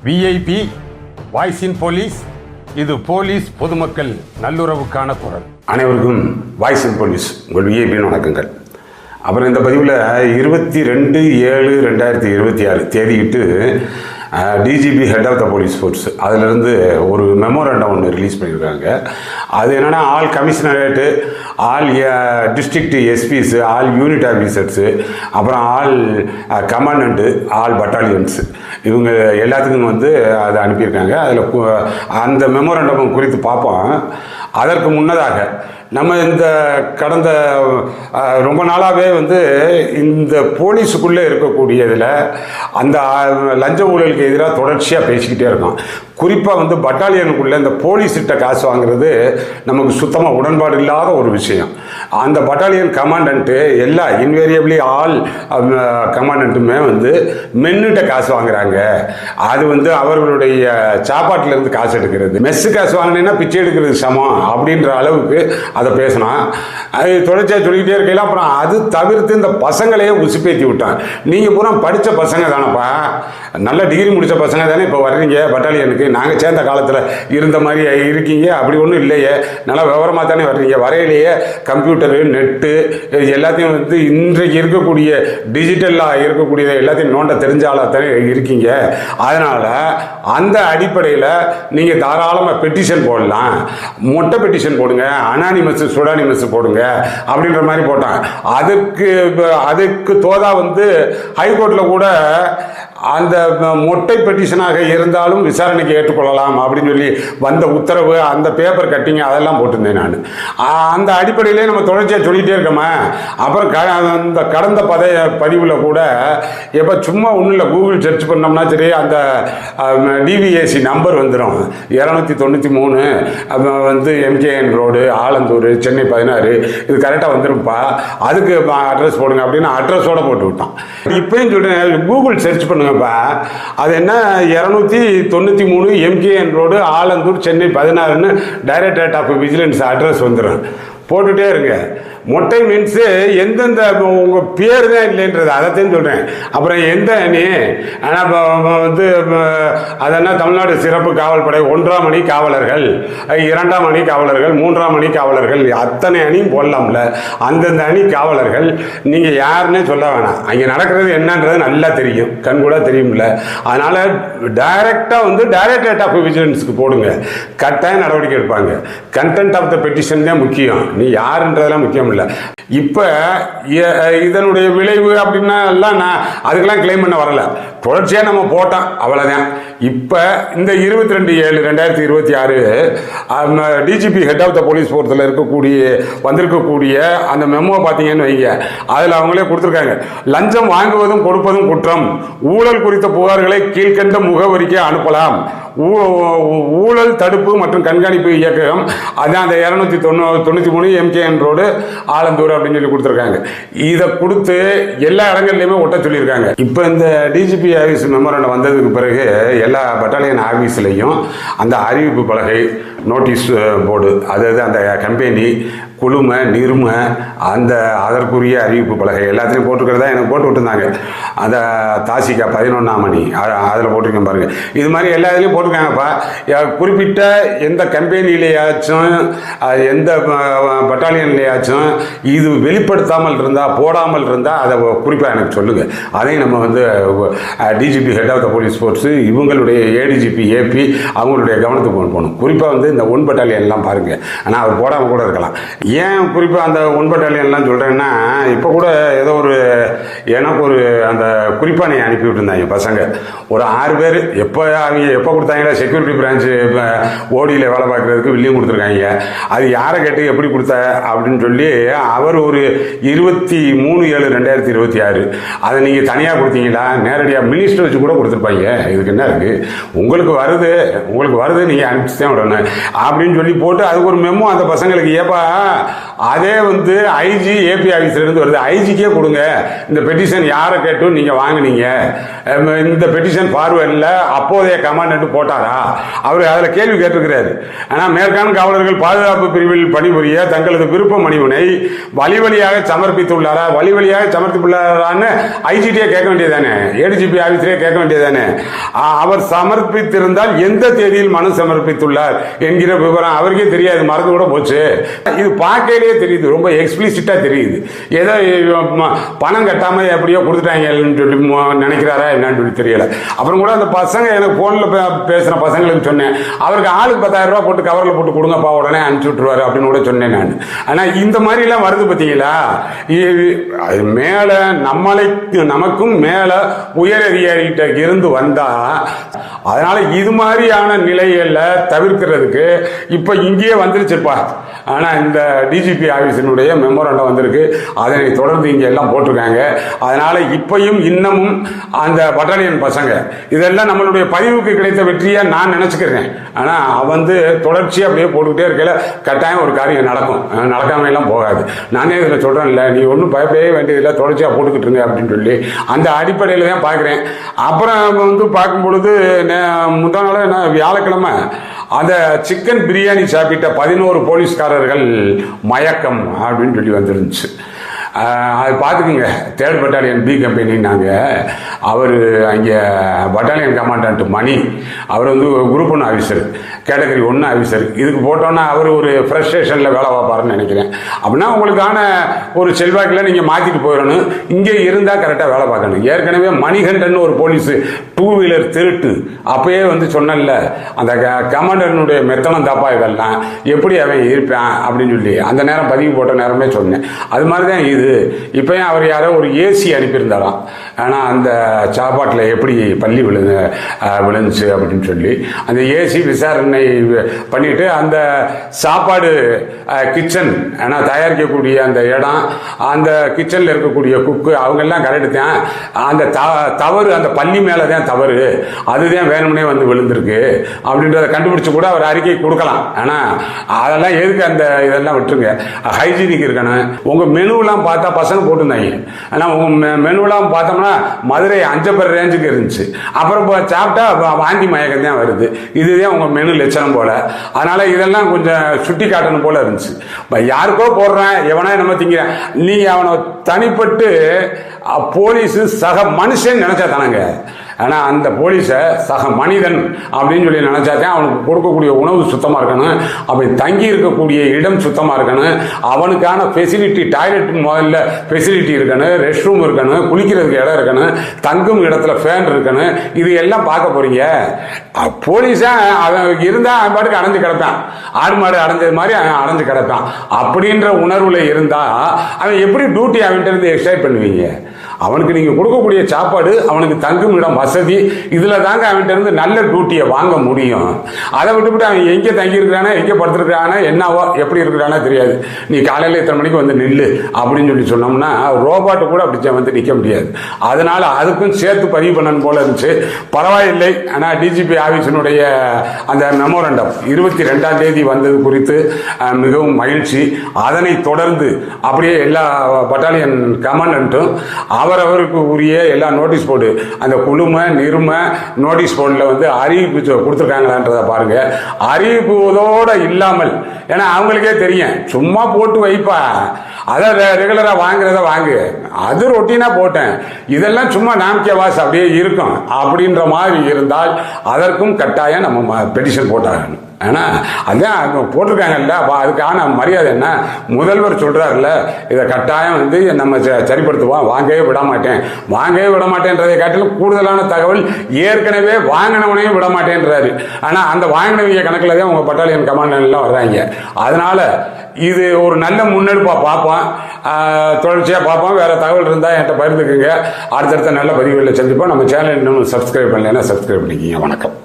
VIP voice இன் police. இது police பொதுமக்கள் நல்லுறவுக்கான குரல். அனைவருக்கும் வாய்ஸ் இன் போலீஸ் உங்கள் விஐபியின் வணக்கங்கள். அப்புறம் இந்த பதிவில் 22/7/2026 தேதியிட்டு DGP head of the police force அதிலிருந்து ஒரு மெமோரண்டம் ஒன்று ரிலீஸ் பண்ணியிருக்காங்க. அது என்னென்னா all commissionerate, all district SPs, all unit officers, அப்புறம் ஆல் கமாண்டண்ட்டு, ஆல் பட்டாலியன்ஸு, இவங்க எல்லாத்துக்கும் வந்து அதை அனுப்பியிருக்காங்க. அதில் அந்த மெமோரண்டம் குறித்து பார்ப்போம். அதற்கு முன்னதாக நம்ம இந்த கடந்த ரொம்ப நாளாகவே வந்து இந்த போலீஸுக்குள்ளே இருக்கக்கூடியதில் அந்த லஞ்ச ஊழலுக்கு எதிராக தொடர்ச்சியாக பேசிக்கிட்டே இருக்கோம். குறிப்பாக வந்து பட்டாலியனுக்குள்ளே இந்த போலீஸ்கிட்ட காசு வாங்குறது நமக்கு சுத்தமாக உடன்பாடு இல்லாத ஒரு விஷயம். அந்த பட்டாலியன் கமாண்டண்ட்டு எல்லா இன்வேரியபிளி ஆல் கமாண்டண்ட்டுமே வந்து மென்னுட்ட காசு வாங்குறாங்க. அது வந்து அவர்களுடைய சாப்பாட்டிலேருந்து காசு எடுக்கிறது, மெஸ்ஸு காசு வாங்கினீங்கன்னா பிச்சை எடுக்கிறது சமம் அப்படின்ற அளவுக்கு அதை பேசினான். அது தொடர்ச்சியாக சொல்லிக்கிட்டே இருக்கையில் அப்புறம் அது தவிர்த்து இந்த பசங்களையே உசுப்பேற்றி விட்டான். நீங்கள் பூரா படித்த பசங்க தானப்பா, நல்ல டிகிரி முடித்த பசங்க தானே இப்போ வர்றீங்க பட்டாலியனுக்கு. நாங்கள் சேர்ந்த காலத்தில் இருந்த மாதிரி இருக்கீங்க, அப்படி ஒன்றும் இல்லையே, நல்லா விவரமாக தானே வர்றீங்க. வரையிலேயே கம்ப்யூட்டரு, நெட்டு எல்லாத்தையும் வந்து இன்றைக்கு இருக்கக்கூடிய டிஜிட்டலாக இருக்கக்கூடியதை எல்லாத்தையும் நோண்ட தெரிஞ்சாலாக தானே இருக்கீங்க. அதனால் அந்த அடிப்படையில் நீங்கள் தாராளமாக பெட்டிஷன் போடலாம், மொட்டை பெட்டிஷன் போடுங்க, அனானிமஸ் சுடானிமஸ் போடுங்க அப்படின்ற மாதிரி போட்டாங்க. அதுக்கு தோதா வந்து ஹைகோர்ட்டில் கூட அந்த மொட்டை பெட்டிஷனாக இருந்தாலும் விசாரணைக்கு ஏற்றுக்கொள்ளலாம் அப்படின்னு சொல்லி வந்த உத்தரவு, அந்த பேப்பர் கட்டிங் அதெல்லாம் போட்டிருந்தேன் நான். அந்த அடிப்படையிலே நம்ம தொடர்ச்சியாக சொல்லிகிட்டே இருக்கோமா. அப்புறம் அந்த கடந்த பதிவில் கூட எப்போ சும்மா ஒன்றும் இல்லை, கூகுள் சர்ச் பண்ணோம்னா சரி அந்த டிவிஏசி நம்பர் வந்துடும் 293 வந்து எம்கேஎன் ரோடு, ஆலந்தூர், சென்னை 16, இது கரெக்டாக வந்துடும்ப்பா, அதுக்கு அட்ரஸ் போடுங்க அப்படின்னு அட்ரஸோடு போட்டு விட்டான். இப்போயும் சொல்கிறேன், கூகுள் சர்ச் பண்ணுங்க. அது என்ன 293 எம்கேஎன் ரோடு, ஆலந்தூர், சென்னை 16ன்னு டைரக்டரேட் ஆஃப் விஜிலன்ஸ் அட்ரஸ் வந்துடும். போட்டுகிட்டே இருங்க. மொட்டை மீன்ஸு எந்தெந்த உங்கள் பேர் தான் இல்லைன்றது, அதைத்தான் சொல்கிறேன். அப்புறம் எந்த அணி ஆனால் வந்து அதென்ன தமிழ்நாடு சிறப்பு காவல் படை 1ஆம் அணி காவலர்கள், 2ஆம் அணி காவலர்கள், 3ஆம் அணி காவலர்கள், அத்தனை அணியும் போடலாம்ல. அந்தந்த அணி காவலர்கள் நீங்கள் யாருன்னே சொல்ல வேணாம், அங்கே நடக்கிறது என்னன்றது நல்லா தெரியும், கண்கூட தெரியும்ல. அதனால் டைரெக்டாக வந்து டைரக்டரேட் ஆஃப் விஜிலன்ஸுக்கு போடுங்க, கட்டாயம் நடவடிக்கை எடுப்பாங்க. கண்டென்ட் ஆஃப் த பெட்டிஷன் தான் முக்கியம், நீ யாருன்றதெல்லாம் முக்கியம் இல்லை. இப்போ இதனுடைய விளைவு அப்படின்னா எல்லாம் நான் அதுக்கெல்லாம் கிளைம் பண்ண வரல, தொடர்ச்சியாக நம்ம போட்டோம், அவ்வளோதான். இப்போ இந்த 22/7/2026 DGP head of the police ஃபோர்ஸில் வந்திருக்கக்கூடிய அந்த மெமோ பார்த்தீங்கன்னு வைங்க, அதில் அவங்களே கொடுத்துருக்காங்க. லஞ்சம் வாங்குவதும் கொடுப்பதும் குற்றம், ஊழல் குறித்த புகார்களை கீழ்கண்ட முகவரிக்கு அனுப்பலாம். ஊழல் தடுப்பு மற்றும் கண்காணிப்பு இயக்ககம், அதான் அந்த 293 எம்கேஎன் ரோடு, ஆலந்தூர் அப்படின்னு சொல்லி கொடுத்துருக்காங்க. இதை கொடுத்து எல்லா இடங்கள்லையுமே ஒட்ட சொல்லியிருக்காங்க. இப்போ இந்த டிஜிபி ஆஃபீஸ் மெமோரண்டம் வந்ததுக்கு பிறகு எல்லா பட்டாலியன் ஆஃபீஸ்லையும் அந்த அறிவிப்பு பலகை, நோட்டீஸ் போர்டு, அதாவது அந்த கம்பெனி குழுமை, நிறுமை, அந்த அதற்குரிய அறிவிப்பு பலகை எல்லாத்தையும் போட்டுருக்கிறதா எனக்கு போட்டு விட்டுருந்தாங்க. அந்த தாசிகா 11ஆம் அணி அதில் போட்டிருக்கேன் பாருங்கள். இது மாதிரி எல்லா இதுலேயும் போட்டிருக்காங்கப்பா. குறிப்பிட்ட எந்த கம்பெனிலேயாச்சும் எந்த பட்டாலியன்லேயாச்சும் இது வெளிப்படுத்தாமல் இருந்தால், போடாமல் இருந்தால் அதை குறிப்பாக எனக்கு சொல்லுங்கள். அதையும் நம்ம வந்து DGP head of the police force இவங்களுடைய ஏடிஜிபி ஏபி அவங்களுடைய கவனத்துக்கு கொண்டு போகணும். குறிப்பாக வந்து இந்த 1 பட்டாலியன்லாம் பாருங்கள், ஆனால் அவர் போடாமல் கூட இருக்கலாம். ஏன் குறிப்பாக அந்த 1 பட்டாலியன்லாம் சொல்கிறேன்னா, இப்போ கூட ஏதோ எனக்கு ஒரு அந்த குறிப்பாக நீங்கள் அனுப்பி விட்டுருந்தாங்க பசங்க ஒரு 6 பேர். எப்போ கொடுத்தாங்களா, செக்யூரிட்டி பிரான்ச்சு ஓடியில் வேலை பார்க்குறதுக்கு வில்லியம் கொடுத்துருக்காங்க. அது யாரை கேட்டு எப்படி கொடுத்த அப்படின்னு சொல்லி அவர் ஒரு 23/7/2026 அதை நீங்கள் தனியாக கொடுத்தீங்களா, நேரடியாக மினிஸ்டர் வச்சு கூட கொடுத்துருப்பாங்க. இதுக்கு என்ன இருக்குது, உங்களுக்கு வருது நீங்கள் அனுப்பிச்சு தான் விடணும் அப்படின்னு சொல்லி போட்டு அதுக்கு ஒரு மெமோ அந்த பசங்களுக்கு. ஏப்பா அதே வந்து ஐஜி ஏபி ஆஃபீஸ்ல இருந்து வருது. ஐஜிக்கே கொடுங்க, இந்த பெட்டிஷன் யாரை கேட்டும் நீங்க வாங்கினீங்க, இந்த பெட்டிஷன் ஃபார்வர்டில் அப்போதைய கமாண்டன்ட் போட்டாரா, அவர் அதில் கேள்வி கேட்டிருக்கிறாரு. ஆனால் மேற்கான காவலர்கள் பாதுகாப்பு பிரிவில் பணிபுரிய தங்களது விருப்ப மனுவினை வழியாக சமர்ப்பித்துள்ளாரா, வழியாக சமர்ப்பித்துள்ளாரான்னு ஐஜிடியே கேட்க வேண்டியதானே, ஏடிஜிபி ஆஃபீஸரே கேட்க வேண்டியதானே. அவர் சமர்ப்பித்திருந்தால் எந்த தேதியில் மனு சமர்ப்பித்துள்ளார் என்கிற விவரம் அவருக்கே தெரியாது, மறந்து கூட போச்சு. இது பார்க்கையிலேயே தெரியுது, ரொம்ப எக்ஸ்பிளிசிட்டா தெரியுது. ஏதோ பணம் கட்டாம எப்படியோ கொடுத்துட்டாங்கன்னு சொல்லி நினைக்கிறாரா என்னன்னு சொல்லி தெரியல. அப்புறம் கூட அந்த பசங்க எனக்கு போன்ல பேசுற பசங்களுக்கு சொன்னேன், அவருக்கு ஆளுக்கு 10,000 ரூபாய் போட்டு கவர்ல போட்டு கொடுங்கப்பா, உடனே அனுப்பிச்சு விட்டுருவாரு அப்படின்னு கூட சொன்னேன் நான். ஆனா இந்த மாதிரி எல்லாம் வருது பாத்தீங்களா, மேல நமக்கும் மேல உயர் அதிகாரிகிட்ட இருந்து வந்தா, அதனால இது மாதிரியான நிலையில தவிர்க்கிறதுக்கு இப்ப இங்கேயே வந்துருச்சுப்பா. ஆனா இந்த டிஜிபி ஆபீஸினுடைய மெமோரண்டம் வந்திருக்கு, அதனை தொடர்ந்து இங்க எல்லாம் போட்டிருக்காங்க. அதனால இப்பயும் இன்னமும் அந்த பட்டாலியன் பசங்க இதெல்லாம் நம்மளுடைய பதிவுக்கு கிடைத்த வெற்றியா நான் நினைச்சுக்கிறேன். ஆனா வந்து தொடர்ச்சியா அப்படியே போட்டுக்கிட்டே இருக்கல, கட்டாயம் ஒரு காரியம் நடக்கும், நடக்காம எல்லாம் போகாது. நானே இதுல சொல்றேன் இல்ல, நீ ஒன்றும் பயப்படவே வேண்டியதில்லை, தொடர்ச்சியா போட்டுக்கிட்டு இருங்க அப்படின்னு சொல்லி அந்த அடிப்படையில தான் பாக்குறேன். அப்புறம் வந்து பார்க்கும் பொழுது முந்தா நாள் என்ன வியாழக்கிழமை அந்த சிக்கன் பிரியாணி சாப்பிட்ட 11 போலீஸ்காரர்கள் மயக்கம் அப்படின்னு சொல்லி வந்துருந்துச்சு. அது பார்த்துக்குங்க, 3rd பட்டாலியன் பி கம்பெனின்னாங்க. அவர் அங்கே பட்டாலியன் கமாண்டன்ட் மணி, அவர் வந்து குரூப் 1 ஆஃபீஸர், கேட்டகரி 1 ஆஃபீஸர். இதுக்கு போட்டோன்னா அவர் ஒரு ஃப்ரஸ்ட்ரேஷனில் வேலை பார்ப்பாருன்னு நினைக்கிறேன். அப்படின்னா உங்களுக்கான ஒரு செல்வாக்கில் நீங்கள் மாற்றிட்டு போயிடணும், இங்கே இருந்தால் கரெக்டாக வேலை பார்க்கணும். ஏற்கனவே மணிகண்டன் ஒரு போலீஸு 2 வீலர் திருட்டு, அப்பயே வந்து சொன்னல அந்த கமாண்டனுடைய மெத்தனம் தாப்பா இதெல்லாம், எப்படி அவன் இருப்பான் அப்படின்னு சொல்லி அந்த நேரம் பதிவு போட்ட நேரமே சொன்னேன். அது மாதிரி தான் இது. இப்பயும் அவர் யாரோ ஒரு ஏசி அனுப்பியிருந்தாராம், ஆனால் அந்த சாப்பாட்டில் எப்படி பள்ளி விழுந்துச்சு அப்படின்னு சொல்லி அந்த ஏசி விசாரணை பண்ணிட்டு அந்த சாப்பாடு கிச்சன் ஆனால் தயாரிக்கக்கூடிய அந்த இடம், அந்த கிச்சனில் இருக்கக்கூடிய குக்கு அவங்கெல்லாம் கரெக்டு தான். அந்த தவறு அந்த பள்ளி மேலே தான் தவறு, அதுதான் வேணும்னே வந்து விழுந்திருக்கு அப்படின்றத கண்டுபிடிச்சு கூட அவர் அறிக்கை கொடுக்கலாம். ஆனால் அதெல்லாம் எதுக்கு, அந்த இதெல்லாம் விட்டுருங்க. ஹைஜீனிக் இருக்கணும். உங்கள் மெனுவெல்லாம் பார்த்தா பசங்க போட்டுருந்தாங்க, ஆனால் உங்கள் மெனுவெல்லாம் பார்த்தோம்னா மதுரை அஞ்சப்பர் ரேஞ்சுக்கு இருந்துச்சு. அப்புறம் சாப்பிட்டா வாந்தி மயக்கம் தான் வருது. இதுதான் உங்கள் மெனு லட்சணம் போல. அதனால இதெல்லாம் கொஞ்சம் சுட்டி காட்டணும் போல இருந்துச்சு. யாருக்கோ போடுறேன், எவனா நம்ம திங்கிறேன், நீங்க அவனை தனிப்பட்டு போலீஸ் சக மனுஷன் நினைச்சா தானங்க. ஆனா அந்த போலீஸை சக மனிதன் அப்படின்னு சொல்லி நினைச்சாதான் அவனுக்கு கொடுக்கக்கூடிய உணவு சுத்தமா இருக்கணும், அவன் தங்கி இருக்கக்கூடிய இடம் சுத்தமா இருக்கணும், அவனுக்கான ஃபெசிலிட்டி, டாய்லெட் முதல்ல ஃபெசிலிட்டி இருக்கணும், ரெஸ்ட் ரூம் இருக்கணும், குளிக்கிறதுக்கு இடம் இருக்கணும், தங்கும் இடத்துல ஃபேன் இருக்கணும். இது எல்லாம் பார்க்க போறீங்க. போலீஸா அவன் இருந்தா அவன் பாட்டுக்கு அடைஞ்சு கிடப்பான், ஆடு மாடு அடைஞ்சது மாதிரி அவன் அடைஞ்சு கிடப்பான். அப்படின்ற உணர்வுல இருந்தா அவன் எப்படி டியூட்டி அவன்கிட்ட இருந்து எக்ஸ்ட்ராக்ட் பண்ணுவீங்க? அவனுக்கு நீங்க கொடுக்கக்கூடிய சாப்பாடு, அவனுக்கு தங்கும் இடம், வசதி, இதுல தாங்க அவன்கிட்ட இருந்து நல்ல டியூட்டியை வாங்க முடியும். அதை விட்டுவிட்டு அவன் எங்க தங்கி இருக்கிறானா, எங்க படுத்திருக்கானா, என்னவோ எப்படி இருக்கிறானா தெரியாது, நீ காலையில இத்தனை மணிக்கு வந்து நில்லு அப்படின்னு சொல்லி சொன்னோம்னா ரோபாட்டு கூட அப்படி வந்து நிக்க முடியாது. அதனால அதுக்கும் சேர்த்து பதிவு பண்ணணும் போல இருந்துச்சு. பரவாயில்லை. ஆனா டிஜிபி ஆபீஸினுடைய அந்த மெமோரண்டம் 22ஆம் தேதி வந்தது குறித்து மிகவும் மகிழ்ச்சி. அதனை தொடர்ந்து அப்படியே எல்லா பட்டாலியன் கமாண்டன்ட்டும் அவரவருக்கு உரிய எல்லா நோட்டீஸ் போர்டு, அந்த குழும நிரும நோட்டீஸ் போர்டில் வந்து அறிவிப்பு கொடுத்துருக்காங்களான்றதை பாருங்க. அறிவிப்புதோட இல்லாமல், ஏன்னா அவங்களுக்கே தெரியும், சும்மா போட்டு வைப்பா, அதை ரெகுலரா வாங்குறத வாங்கு, அது ரொட்டீனா போட்டேன், இதெல்லாம் சும்மா நாமக்கே வாஸ் அப்படியே இருக்கும் அப்படின்ற மாதிரி இருந்தால் அதற்கும் கட்டாயம் நம்ம பெட்டிஷன் போட்டாகணும். ஆனா அதான் போட்டிருக்காங்கல்ல, அதுக்கான மரியாதை என்ன? முதல்வர் சொல்றாருல்ல, இதை கட்டாயம் வந்து நம்ம சரிப்படுத்துவோம், வாங்கவே விட மாட்டேன். வாங்கவே விட மாட்டேன்றதை காட்டிலும் கூடுதலான தகவல், ஏற்கனவே வாங்கினவனையும் விட மாட்டேன்றாரு. ஆனா அந்த வாங்கினவங்க கணக்குல தான் உங்க பட்டாலியன் கமாண்டர் எல்லாம் வர்றாங்க. அதனால இது ஒரு நல்ல முன்னெடுப்பா பார்ப்போம், தொடர்ச்சியா பார்ப்போம். வேற தகவல் இருந்தா என்கிட்ட பகிர்ந்துக்குங்க. அடுத்தடுத்த நல்ல பதிவுகளில் சந்திப்போம். நம்ம சேனல் இன்னும் சப்ஸ்கிரைப் பண்ணலைன்னா சப்ஸ்கிரைப் பண்ணிக்கிங்க. வணக்கம்.